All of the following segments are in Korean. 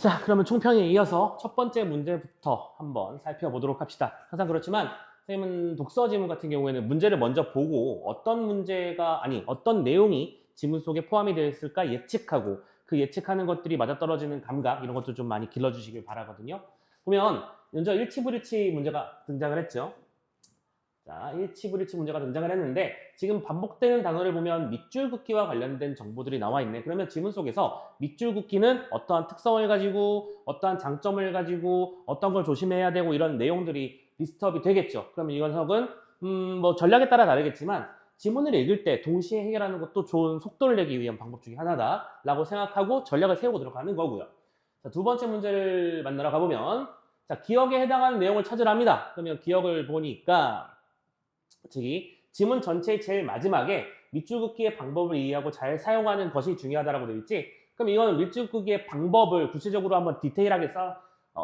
자, 그러면 총평에 이어서 첫 번째 문제부터 한번 살펴보도록 합시다. 항상 그렇지만 선생님은 독서 지문 같은 경우에는 문제를 먼저 보고 어떤 문제가, 아니 어떤 내용이 지문 속에 포함이 되어 있을까 예측하고 그 예측하는 것들이 맞아떨어지는 감각, 이런 것도 좀 많이 길러주시길 바라거든요. 보면 먼저 일치불일치 문제가 등장을 했죠. 자, 일치불일치 문제가 등장을 했는데 지금 반복되는 단어를 보면 밑줄 긋기와 관련된 정보들이 나와 있네. 그러면 지문 속에서 밑줄 긋기는 어떠한 특성을 가지고 어떠한 장점을 가지고 어떤 걸 조심해야 되고 이런 내용들이 리스트업이 되겠죠. 그러면 이 녀석은 뭐 전략에 따라 다르겠지만 지문을 읽을 때 동시에 해결하는 것도 좋은 속도를 내기 위한 방법 중에 하나다라고 생각하고 전략을 세우고 들어가는 거고요. 자, 두 번째 문제를 만나러 가보면 자, 기억에 해당하는 내용을 찾으랍니다. 그러면 기억을 보니까 즉 지문 전체의 제일 마지막에 밑줄 긋기의 방법을 이해하고 잘 사용하는 것이 중요하다고 되어 있지. 그럼 이건 밑줄 긋기의 방법을 구체적으로 한번 디테일하게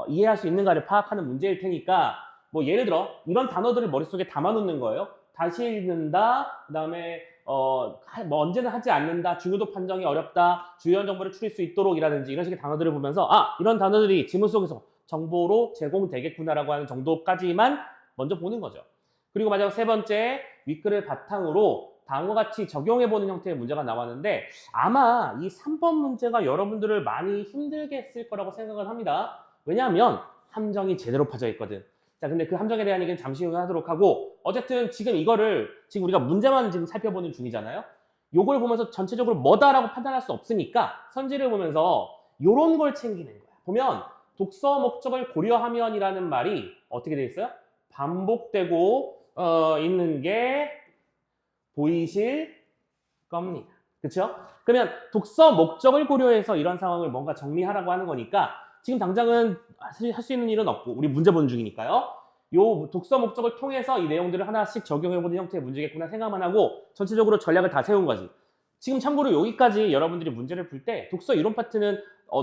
이해할 수 있는가를 파악하는 문제일 테니까 뭐 예를 들어 이런 단어들을 머릿속에 담아놓는 거예요. 다시 읽는다, 그 다음에 뭐 언제는 하지 않는다, 중요도 판정이 어렵다, 주요한 정보를 추릴 수 있도록 이라든지 이런 식의 단어들을 보면서 이런 단어들이 지문 속에서 정보로 제공되겠구나라고 하는 정도까지만 먼저 보는 거죠. 그리고 마지막 세 번째, 윗글을 바탕으로 다음과 같이 적용해보는 형태의 문제가 나왔는데 아마 이 3번 문제가 여러분들을 많이 힘들게 했을 거라고 생각을 합니다. 왜냐하면 함정이 제대로 파져 있거든. 자, 근데 그 함정에 대한 얘기는 잠시 후에 하도록 하고 어쨌든 지금 이거를 지금 우리가 문제만 지금 살펴보는 중이잖아요. 요걸 보면서 전체적으로 뭐다라고 판단할 수 없으니까 선지를 보면서 요런 걸 챙기는 거야. 보면 독서 목적을 고려하면이라는 말이 어떻게 돼 있어요? 반복되고 있는 게 보이실 겁니다. 그렇죠? 그러면 독서 목적을 고려해서 이런 상황을 뭔가 정리하라고 하는 거니까 지금 당장은 할 수 있는 일은 없고 우리 문제 보는 중이니까요. 요 독서 목적을 통해서 이 내용들을 하나씩 적용해보는 형태의 문제겠구나 생각만 하고 전체적으로 전략을 다 세운 거지. 지금 참고로 여기까지 여러분들이 문제를 풀 때 독서 이론 파트는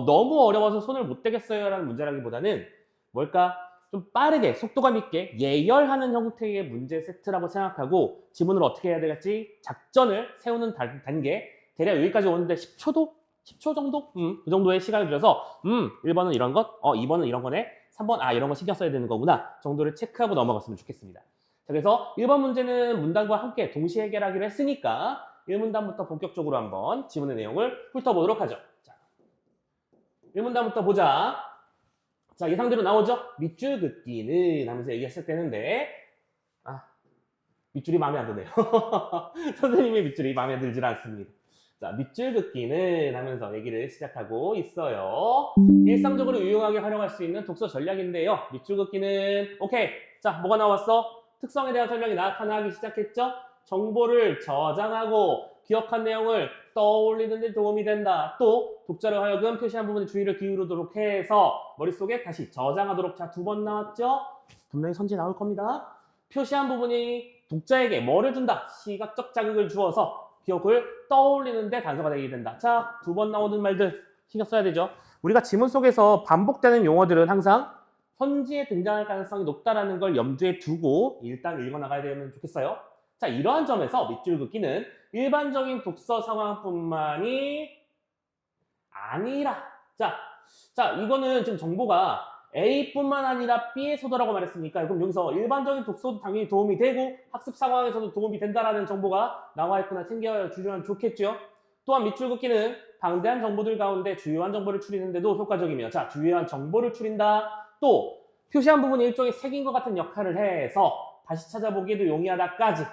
너무 어려워서 손을 못 대겠어요 라는 문제라기보다는 뭘까? 좀 빠르게 속도감 있게 예열하는 형태의 문제 세트라고 생각하고 지문을 어떻게 해야 되겠지? 작전을 세우는 단계 대략 여기까지 오는데 10초도? 10초 정도? 그 정도의 시간을 들여서 1번은 이런 것, 2번은 이런 거네, 3번 이런 거 신경 써야 되는 거구나 정도를 체크하고 넘어갔으면 좋겠습니다. 자, 그래서 1번 문제는 문단과 함께 동시에 해결하기로 했으니까 1문단부터 본격적으로 한번 지문의 내용을 훑어보도록 하죠. 자, 1문단부터 보자. 자, 예상대로 나오죠? 밑줄 긋기는 하면서 얘기가 시작되는데 밑줄이 마음에 안 드네요. 선생님의 밑줄이 마음에 들질 않습니다. 자, 밑줄 긋기는 하면서 얘기를 시작하고 있어요. 일상적으로 유용하게 활용할 수 있는 독서 전략인데요. 밑줄 긋기는 오케이. 자, 뭐가 나왔어? 특성에 대한 설명이 나타나기 시작했죠? 정보를 저장하고 기억한 내용을 떠올리는 데 도움이 된다. 또 독자를 하여금 표시한 부분에 주의를 기울이도록 해서 머릿속에 다시 저장하도록. 자, 2번 나왔죠? 분명히 선지 나올 겁니다. 표시한 부분이 독자에게 뭐를 준다? 시각적 자극을 주어서 기억을 떠올리는 데 단서가 되게 된다. 자, 2번 나오는 말들 신경 써야 되죠. 우리가 지문 속에서 반복되는 용어들은 항상 선지에 등장할 가능성이 높다는 걸 염두에 두고 일단 읽어나가야 되면 좋겠어요. 자, 이러한 점에서 밑줄 긋기는 일반적인 독서 상황뿐만이 아니라 자, 이거는 지금 정보가 A뿐만 아니라 B에서도라고 말했으니까 그럼 여기서 일반적인 독서도 당연히 도움이 되고 학습 상황에서도 도움이 된다라는 정보가 나와 있구나 챙겨주시면 좋겠죠. 또한 밑줄 긋기는 방대한 정보들 가운데 주요한 정보를 추리는데도 효과적이며 자, 주요한 정보를 추린다. 또 표시한 부분이 일종의 색인 것 같은 역할을 해서 다시 찾아보기에도 용이하다까지.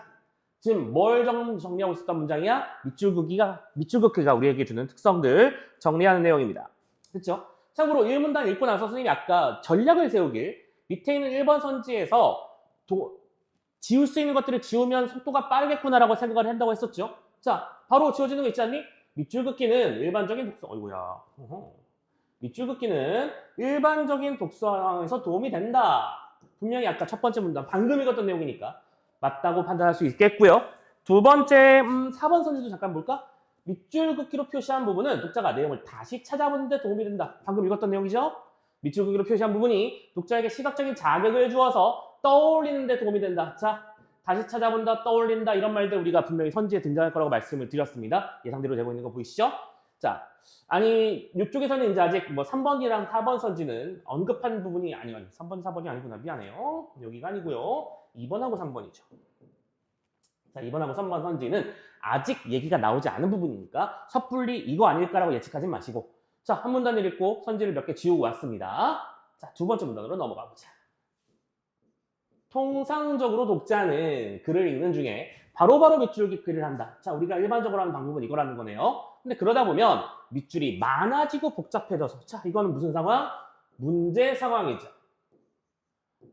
지금 뭘 정리하고 있었던 문장이야? 밑줄 긋기가 우리에게 주는 특성들 정리하는 내용입니다. 그렇죠? 참고로 1문단 읽고 나서 선생님이 아까 전략을 세우길 밑에 있는 1번 선지에서 지울 수 있는 것들을 지우면 속도가 빠르겠구나라고 생각을 한다고 했었죠. 자, 바로 지워지는 거 있지 않니? 밑줄 긋기는 일반적인 독서, 밑줄 긋기는 일반적인 독서 상황에서 도움이 된다. 분명히 아까 첫 번째 문단, 방금 읽었던 내용이니까 맞다고 판단할 수 있겠고요. 두 번째, 4번 선지도 잠깐 볼까? 밑줄 긋기로 표시한 부분은 독자가 내용을 다시 찾아보는 데 도움이 된다. 방금 읽었던 내용이죠? 밑줄 긋기로 표시한 부분이 독자에게 시각적인 자극을 주어서 떠올리는 데 도움이 된다. 자, 다시 찾아본다, 떠올린다 이런 말들 우리가 분명히 선지에 등장할 거라고 말씀을 드렸습니다. 예상대로 되고 있는 거 보이시죠? 자, 아니 이쪽에서는 이제 아직 뭐 3번이랑 4번 선지는 언급한 부분이 아니요. 3번, 4번이 아니구나. 미안해요. 여기가 아니고요. 2번하고 3번이죠. 자, 2번하고 3번 선지는 아직 얘기가 나오지 않은 부분이니까 섣불리 이거 아닐까라고 예측하지 마시고 자, 한 문단을 읽고 선지를 몇 개 지우고 왔습니다. 자, 두 번째 문단으로 넘어가 보자. 통상적으로 독자는 글을 읽는 중에 바로바로 밑줄 긋기를 한다. 자, 우리가 일반적으로 하는 방법은 이거라는 거네요. 근데 그러다 보면 밑줄이 많아지고 복잡해져서 자, 이거는 무슨 상황? 문제 상황이죠.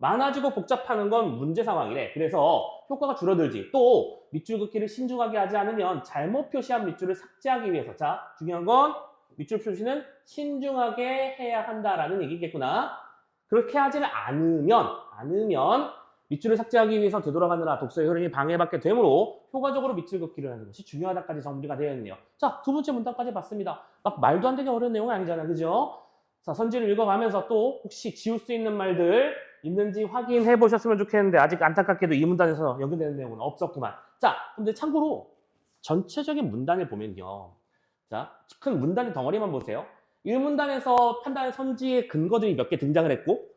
많아지고 복잡하는 건 문제 상황이래. 그래서 효과가 줄어들지. 또 밑줄 긋기를 신중하게 하지 않으면 잘못 표시한 밑줄을 삭제하기 위해서 자, 중요한 건 밑줄 표시는 신중하게 해야 한다라는 얘기겠구나. 그렇게 하지는 않으면 밑줄을 삭제하기 위해서 되돌아가느라 독서의 흐름이 방해받게 되므로 효과적으로 밑줄 긋기를 하는 것이 중요하다까지 정리가 되어 있네요. 자, 두 번째 문단까지 봤습니다. 막 말도 안 되게 어려운 내용은 아니잖아. 그죠? 자, 선지를 읽어가면서 또 혹시 지울 수 있는 말들 있는지 확인해 보셨으면 좋겠는데 아직 안타깝게도 이 문단에서 연결되는 내용은 없었구만. 자, 근데 참고로 전체적인 문단을 보면요. 자, 큰 문단의 덩어리만 보세요. 1문단에서 판단의 선지의 근거들이 몇 개 등장을 했고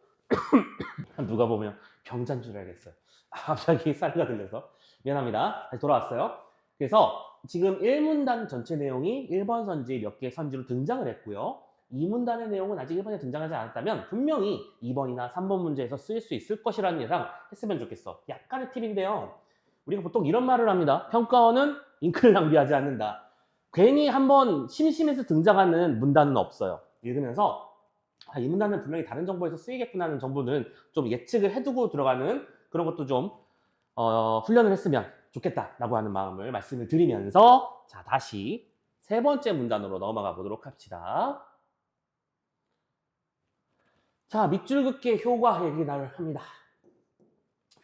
누가 보면 병자인 줄 알겠어요. 갑자기 살이가 들려서 미안합니다. 다시 돌아왔어요. 그래서 지금 1문단 전체 내용이 1번 선지 몇 개의 선지로 등장을 했고요. 2문단의 내용은 아직 1번에 등장하지 않았다면 분명히 2번이나 3번 문제에서 쓰일 수 있을 것이라는 예상 했으면 좋겠어. 약간의 팁인데요. 우리가 보통 이런 말을 합니다. 평가원은 잉크를 낭비하지 않는다. 괜히 한번 심심해서 등장하는 문단은 없어요. 읽으면서 이 문단은 분명히 다른 정보에서 쓰이겠구나 하는 정보는 좀 예측을 해두고 들어가는 그런 것도 좀 훈련을 했으면 좋겠다라고 하는 마음을 말씀을 드리면서 자, 다시 세 번째 문단으로 넘어가 보도록 합시다. 자, 밑줄 긋기의 효과 얘기를 합니다.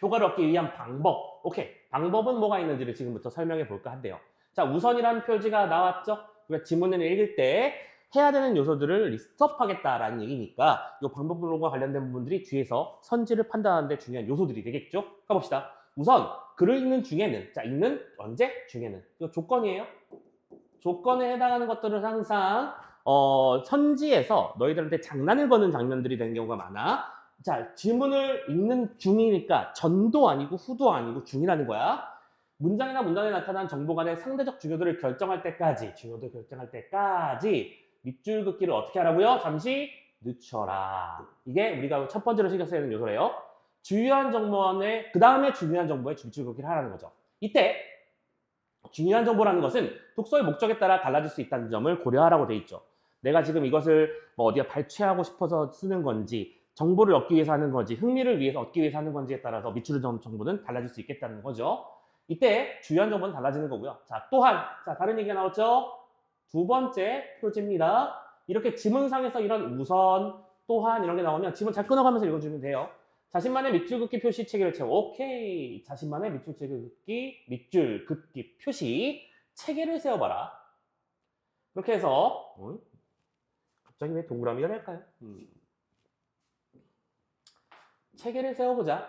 효과를 얻기 위한 방법. 오케이. 방법은 뭐가 있는지를 지금부터 설명해 볼까 한데요. 자, 우선이라는 표지가 나왔죠? 그러니까 지문을 읽을 때 해야 되는 요소들을 리스트업하겠다라는 얘기니까 이 방법론과 관련된 부분들이 뒤에서 선지를 판단하는 데 중요한 요소들이 되겠죠? 가봅시다. 우선 글을 읽는 중에는 자, 읽는 언제? 중에는 이거 조건이에요. 조건에 해당하는 것들은 항상 선지에서 너희들한테 장난을 거는 장면들이 되는 경우가 많아. 자, 지문을 읽는 중이니까 전도 아니고 후도 아니고 중이라는 거야. 문장이나 문단에 나타난 정보 간의 상대적 중요도를 결정할 때까지 밑줄 긋기를 어떻게 하라고요? 잠시 늦춰라. 이게 우리가 첫 번째로 신경 써야 하는 요소래요. 주요한 정보에 그 다음에 중요한 정보에 밑줄 긋기를 하라는 거죠. 이때 중요한 정보라는 것은 독서의 목적에 따라 달라질 수 있다는 점을 고려하라고 돼 있죠. 내가 지금 이것을 뭐 어디에 발췌하고 싶어서 쓰는 건지 정보를 얻기 위해서 하는 건지 흥미를 위해서 얻기 위해서 하는 건지에 따라서 밑줄 정보는 달라질 수 있겠다는 거죠. 이때 주요한 정보는 달라지는 거고요. 자, 또한 다른 얘기가 나왔죠. 두 번째 표지입니다. 이렇게 지문상에서 이런 우선, 또한 이런 게 나오면 지문 잘 끊어가면서 읽어주면 돼요. 자신만의 밑줄 긋기 표시 체계를 채워. 오케이. 자신만의 밑줄 긋기 표시 체계를 세워봐라. 그렇게 해서 갑자기 왜 동그라미가 될까요? 체계를 세워보자.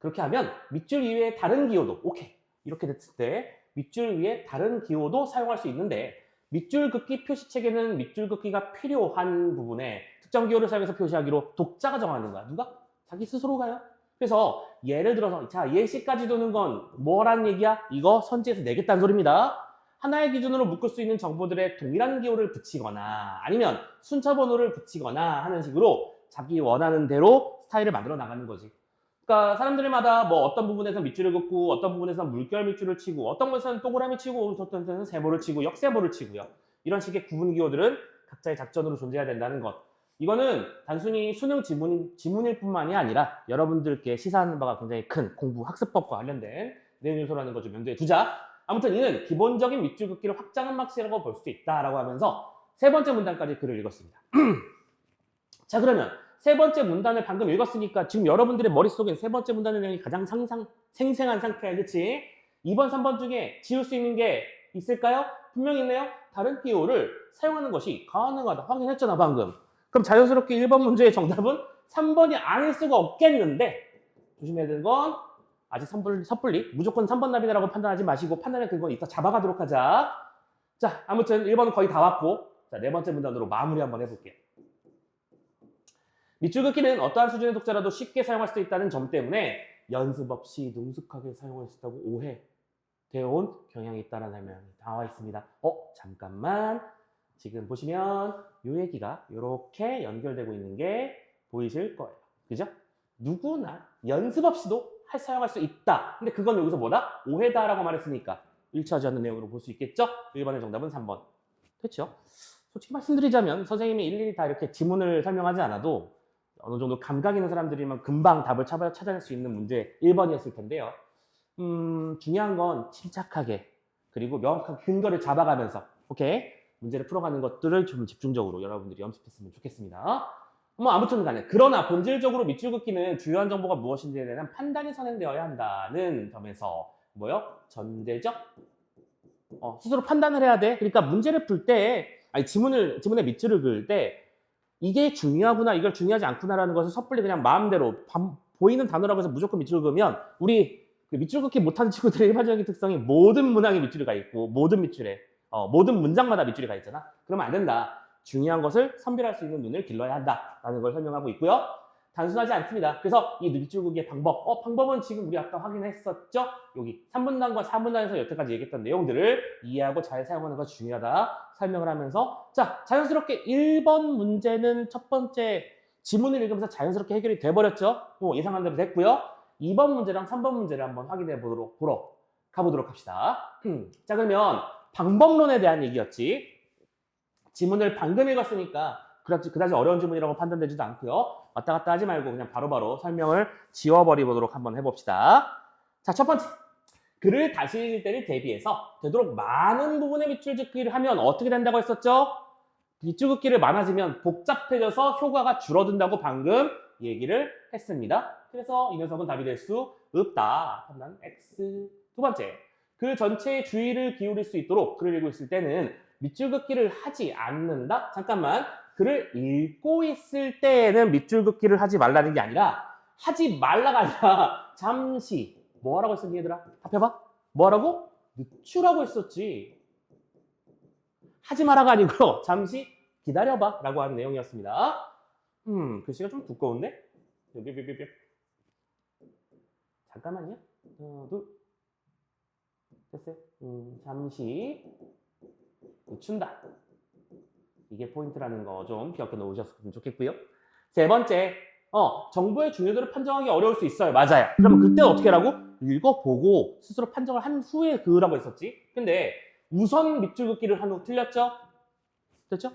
그렇게 하면 밑줄 이외에 다른 기호도 오케이. 이렇게 됐을 때 밑줄 위에 다른 기호도 사용할 수 있는데 밑줄 긋기 표시 체계는 밑줄 긋기가 필요한 부분에 특정 기호를 사용해서 표시하기로 독자가 정하는 거야. 누가? 자기 스스로가요. 그래서 예를 들어서 자, 예시까지 두는 건 뭐란 얘기야? 이거 선지에서 내겠다는 소리입니다. 하나의 기준으로 묶을 수 있는 정보들의 동일한 기호를 붙이거나 아니면 순차 번호를 붙이거나 하는 식으로 자기 원하는 대로 스타일을 만들어 나가는 거지. 그러니까 사람들마다 뭐 어떤 부분에서 밑줄을 긋고 어떤 부분에서 물결 밑줄을 치고 어떤 곳에서는 동그라미 치고 어떤 데서는 세모를 치고 역세모를 치고요. 이런 식의 구분 기호들은 각자의 작전으로 존재해야 된다는 것. 이거는 단순히 수능 지문일 뿐만이 아니라 여러분들께 시사하는 바가 굉장히 큰 공부 학습법과 관련된 내용 요소라는 거 좀 염두에 두자. 아무튼 이는 기본적인 밑줄 긋기를 확장한 막시라고 볼 수 있다라고 하면서 세 번째 문단까지 글을 읽었습니다. 자, 그러면 세 번째 문단을 방금 읽었으니까 지금 여러분들의 머릿속엔 세 번째 문단의 내용이 가장 생생한 상태야. 그치? 2번, 3번 중에 지울 수 있는 게 있을까요? 분명히 있네요. 다른 기호를 사용하는 것이 가능하다. 확인했잖아, 방금. 그럼 자연스럽게 1번 문제의 정답은 3번이 아닐 수가 없겠는데 조심해야 되는 건 아직 섣불리 무조건 3번 답이다라고 판단하지 마시고 판단의 근거는 이따 잡아가도록 하자. 자, 아무튼 1번은 거의 다 왔고, 자, 네 번째 문단으로 마무리 한번 해볼게요. 밑줄 긋기는 어떠한 수준의 독자라도 쉽게 사용할 수 있다는 점 때문에 연습 없이 능숙하게 사용할 수 있다고 오해되어 온 경향이 있다는 설명이 나와 있습니다. 잠깐만. 지금 보시면 이 얘기가 이렇게 연결되고 있는 게 보이실 거예요. 그죠? 누구나 연습 없이도 사용할 수 있다. 근데 그건 여기서 뭐다? 오해다라고 말했으니까 일치하지 않는 내용으로 볼 수 있겠죠? 1번의 정답은 3번. 됐죠? 솔직히 말씀드리자면 선생님이 일일이 다 이렇게 지문을 설명하지 않아도 어느 정도 감각 있는 사람들이면 금방 답을 찾아낼 수 있는 문제 1번이었을 텐데요. 중요한 건 침착하게 그리고 명확한 근거를 잡아가면서 오케이? 문제를 풀어가는 것들을 좀 집중적으로 여러분들이 연습했으면 좋겠습니다. 뭐 아무튼 간에 그러나 본질적으로 밑줄 긋기는 주요한 정보가 무엇인지에 대한 판단이 선행되어야 한다는 점에서 뭐요? 전제적 스스로 판단을 해야 돼. 그러니까 문제를 풀 때 아니 지문에 밑줄을 그을 때 이게 중요하구나 이걸 중요하지 않구나라는 것을 섣불리 그냥 마음대로 보이는 단어라고 해서 무조건 밑줄을 그으면 우리 그 밑줄 긋기 못하는 친구들의 일반적인 특성이 모든 문항에 밑줄이 가 있고 모든 밑줄에 모든 문장마다 밑줄이 가 있잖아. 그러면 안 된다. 중요한 것을 선별할 수 있는 눈을 길러야 한다라는 걸 설명하고 있고요. 단순하지 않습니다. 그래서 이 밑줄 긋기의 방법, 방법은 지금 우리 아까 확인했었죠? 여기 3분단과 4분단에서 여태까지 얘기했던 내용들을 이해하고 잘 사용하는 것이 중요하다 설명을 하면서 자, 자연스럽게 1번 문제는 첫 번째 지문을 읽으면서 자연스럽게 해결이 돼버렸죠? 예상한 대로 됐고요. 2번 문제랑 3번 문제를 한번 확인해 보러 가보도록 합시다. 자, 그러면 방법론에 대한 얘기였지. 지문을 방금 읽었으니까 그다지 어려운 지문이라고 판단되지도 않고요. 왔다 갔다 하지 말고 그냥 바로바로 설명을 지워버리도록 한번 해봅시다. 자, 첫 번째. 글을 다시 읽을 때를 대비해서 되도록 많은 부분의 밑줄 긋기를 하면 어떻게 된다고 했었죠? 밑줄 긋기를 많아지면 복잡해져서 효과가 줄어든다고 방금 얘기를 했습니다. 그래서 이 녀석은 답이 될 수 없다. 판단 X. 두 번째. 글 전체에 주의를 기울일 수 있도록 글을 읽고 있을 때는 밑줄 긋기를 하지 않는다? 잠깐만. 글을 읽고 있을 때에는 밑줄 긋기를 하지 말라는 게 아니라 하지 말라가 아니라 잠시 뭐라고 했었니 얘들아? 답해봐. 뭐라고? 늦추라고 했었지. 하지 마라가 아니고 잠시 기다려봐 라고 하는 내용이었습니다. 글씨가 좀 두꺼운데? 잠깐만요. 하나, 둘. 됐어요? 잠시 늦춘다. 이게 포인트라는 거 좀 기억해 놓으셨으면 좋겠고요. 세 번째, 정보의 중요도를 판정하기 어려울 수 있어요. 맞아요. 그러면 그때 어떻게 하라고? 읽어보고 스스로 판정을 한 후에 그으라고 했었지. 근데 우선 밑줄 긋기를 한 후 틀렸죠? 됐죠?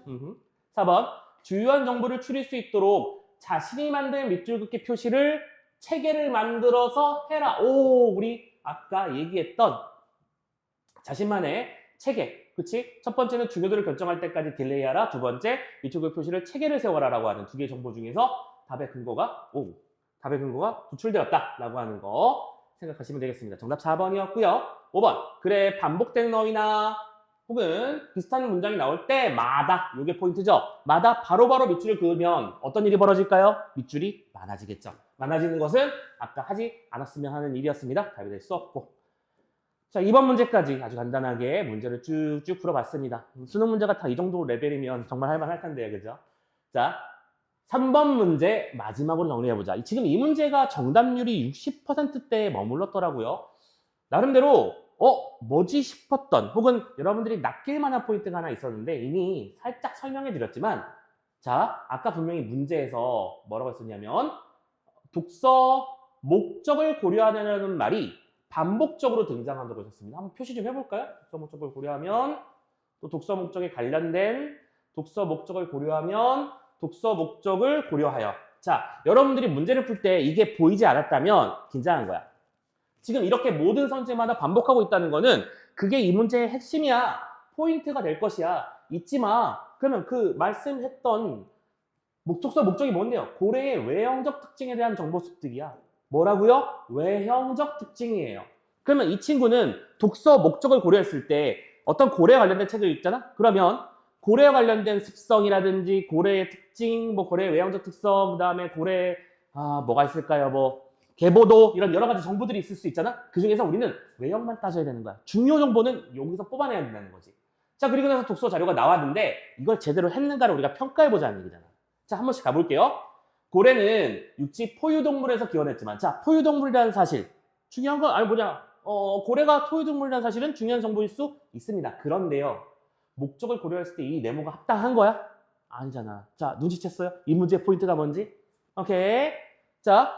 4번, 주요한 정보를 추릴 수 있도록 자신이 만든 밑줄 긋기 표시를 체계를 만들어서 해라. 우리 아까 얘기했던 자신만의 체계. 그치? 첫 번째는 중요도를 결정할 때까지 딜레이하라. 두 번째, 밑줄 긋기 표시를 체계를 세워라라고 하는 두 개의 정보 중에서 답의 근거가 도출되었다라고 하는 거 생각하시면 되겠습니다. 정답 4번이었고요. 5번, 글에 반복되는 어휘나 혹은 비슷한 문장이 나올 때마다, 이게 포인트죠. 마다 바로바로 밑줄을 그으면 어떤 일이 벌어질까요? 밑줄이 많아지겠죠. 많아지는 것은 아까 하지 않았으면 하는 일이었습니다. 답이 될 수 없고. 자, 2번 문제까지 아주 간단하게 문제를 쭉쭉 풀어봤습니다. 수능 문제가 다 이 정도 레벨이면 정말 할만할 텐데요. 그죠? 자, 3번 문제 마지막으로 정리해보자. 지금 이 문제가 정답률이 60%대에 머물렀더라고요. 나름대로 뭐지 싶었던 혹은 여러분들이 낚일 만한 포인트가 하나 있었는데 이미 살짝 설명해드렸지만 자, 아까 분명히 문제에서 뭐라고 했었냐면 독서 목적을 고려하려는 말이 반복적으로 등장한다고 했었습니다. 한번 표시 좀 해볼까요? 독서 목적을 고려하면 또 독서 목적에 관련된 독서 목적을 고려하면 독서 목적을 고려하여. 자, 여러분들이 문제를 풀 때 이게 보이지 않았다면 긴장한 거야. 지금 이렇게 모든 선생마다 반복하고 있다는 거는 그게 이 문제의 핵심이야. 포인트가 될 것이야. 잊지 마. 그러면 그 말씀했던 독서 목적이 뭔데요? 고래의 외형적 특징에 대한 정보 습득이야. 뭐라고요? 외형적 특징이에요. 그러면 이 친구는 독서 목적을 고려했을 때 어떤 고래에 관련된 책을 읽잖아? 그러면 고래에 관련된 습성이라든지 고래의 특징, 고래의 외형적 특성, 그 다음에 고래, 뭐가 있을까요? 계보도 이런 여러 가지 정보들이 있을 수 있잖아? 그 중에서 우리는 외형만 따져야 되는 거야. 중요 정보는 여기서 뽑아내야 된다는 거지. 자, 그리고 나서 독서 자료가 나왔는데 이걸 제대로 했는가를 우리가 평가해보자는 얘기잖아. 자, 한 번씩 가볼게요. 고래는 육지 포유동물에서 기원했지만, 자, 포유동물이라는 사실. 중요한 건, 아니, 뭐냐. 고래가 포유동물이라는 사실은 중요한 정보일 수 있습니다. 그런데요. 목적을 고려했을 때 이 네모가 합당한 거야? 아니잖아. 자, 눈치챘어요? 이 문제의 포인트가 뭔지? 오케이. 자,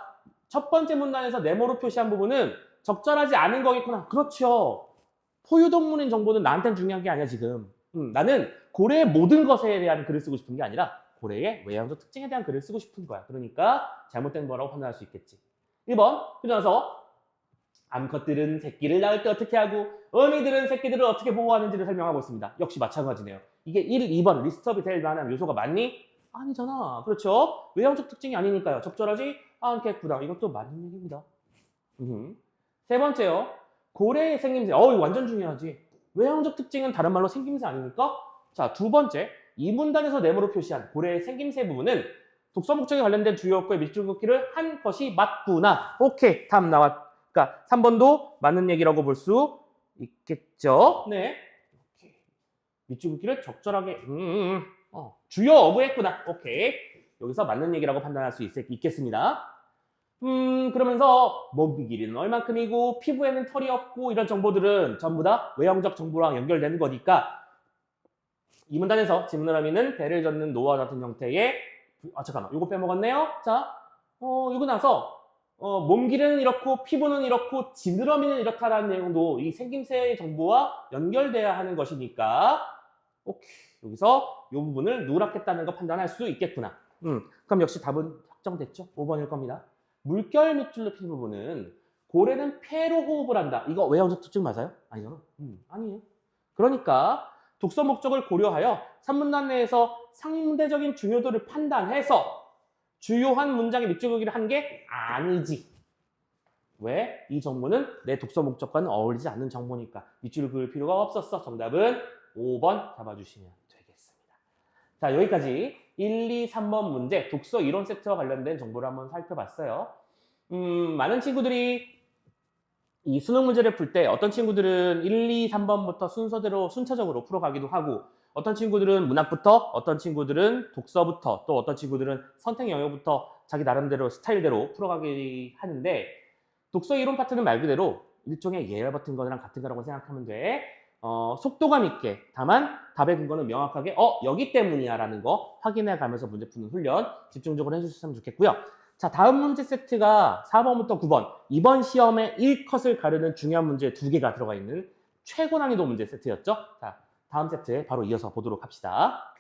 첫 번째 문단에서 네모로 표시한 부분은 적절하지 않은 거겠구나. 그렇죠. 포유동물인 정보는 나한테는 중요한 게 아니야, 지금. 나는 고래의 모든 것에 대한 글을 쓰고 싶은 게 아니라 고래의 외향적 특징에 대한 글을 쓰고 싶은 거야. 그러니까 잘못된 거라고 판단할 수 있겠지. 1번, 그러면서 암컷들은 새끼를 낳을 때 어떻게 하고 어미들은 새끼들을 어떻게 보호하는지를 설명하고 있습니다. 역시 마찬가지네요. 이게 1, 2번 리스트업이 될 만한 요소가 맞니? 아니잖아. 그렇죠? 외향적 특징이 아니니까요. 적절하지 않겠구나. 이것도 맞는 얘기입니다. 세 번째요. 고래의 생김새. 이거 완전 중요하지. 외향적 특징은 다른 말로 생김새 아닙니까? 자, 두 번째. 이 문단에서 네모로 표시한 고래의 생김새 부분은 독서 목적에 관련된 주요 어구의 밑줄 긋기를 한 것이 맞구나. 오케이. 답 나왔. 그러니까 3번도 맞는 얘기라고 볼 수 있겠죠. 네. 밑줄 긋기를 적절하게 주요 어구했구나. 오케이. 여기서 맞는 얘기라고 판단할 수 있겠습니다. 그러면서 몸 길이는 얼만큼이고 피부에는 털이 없고 이런 정보들은 전부 다 외형적 정보랑 연결되는 거니까 이 문단에서 지문어라미는 배를 젓는 노와 같은 형태의 잠깐만 요거 빼먹었네요. 자, 이거 나서 몸 길이는 이렇고 피부는 이렇고 지느러미는 이렇다라는 내용도 이 생김새의 정보와 연결돼야 하는 것이니까 오케이. 여기서 이 부분을 누락했다는 거 판단할 수 있겠구나. 그럼 역시 답은 확정됐죠? 5번일 겁니다. 물결 밑줄로 핀 부분은 고래는 폐로 호흡을 한다. 이거 외형적 특징 맞아요? 아니요. 아니에요. 그러니까 독서 목적을 고려하여 산문단 내에서 상대적인 중요도를 판단해서 주요한 문장의 밑줄 긋기를 한 게 아니지. 왜? 이 정보는 내 독서 목적과는 어울리지 않는 정보니까 밑줄 그을 필요가 없었어. 정답은 5번 잡아주시면 되겠습니다. 자, 여기까지 1, 2, 3번 문제 독서 이론 세트와 관련된 정보를 한번 살펴봤어요. 많은 친구들이 이 수능 문제를 풀 때 어떤 친구들은 1, 2, 3번부터 순서대로 순차적으로 풀어가기도 하고 어떤 친구들은 문학부터 어떤 친구들은 독서부터 또 어떤 친구들은 선택 영역부터 자기 나름대로 스타일대로 풀어가기 하는데 독서 이론 파트는 말 그대로 일종의 예열 버튼 거랑 같은 거라고 생각하면 돼. 속도감 있게 다만 답의 근거는 명확하게 여기 때문이야 라는 거 확인해 가면서 문제 푸는 훈련 집중적으로 해주셨으면 좋겠고요. 자, 다음 문제 세트가 4번부터 9번 이번 시험의 1컷을 가르는 중요한 문제 2개가 들어가 있는 최고 난이도 문제 세트였죠. 자, 다음 세트에 바로 이어서 보도록 합시다.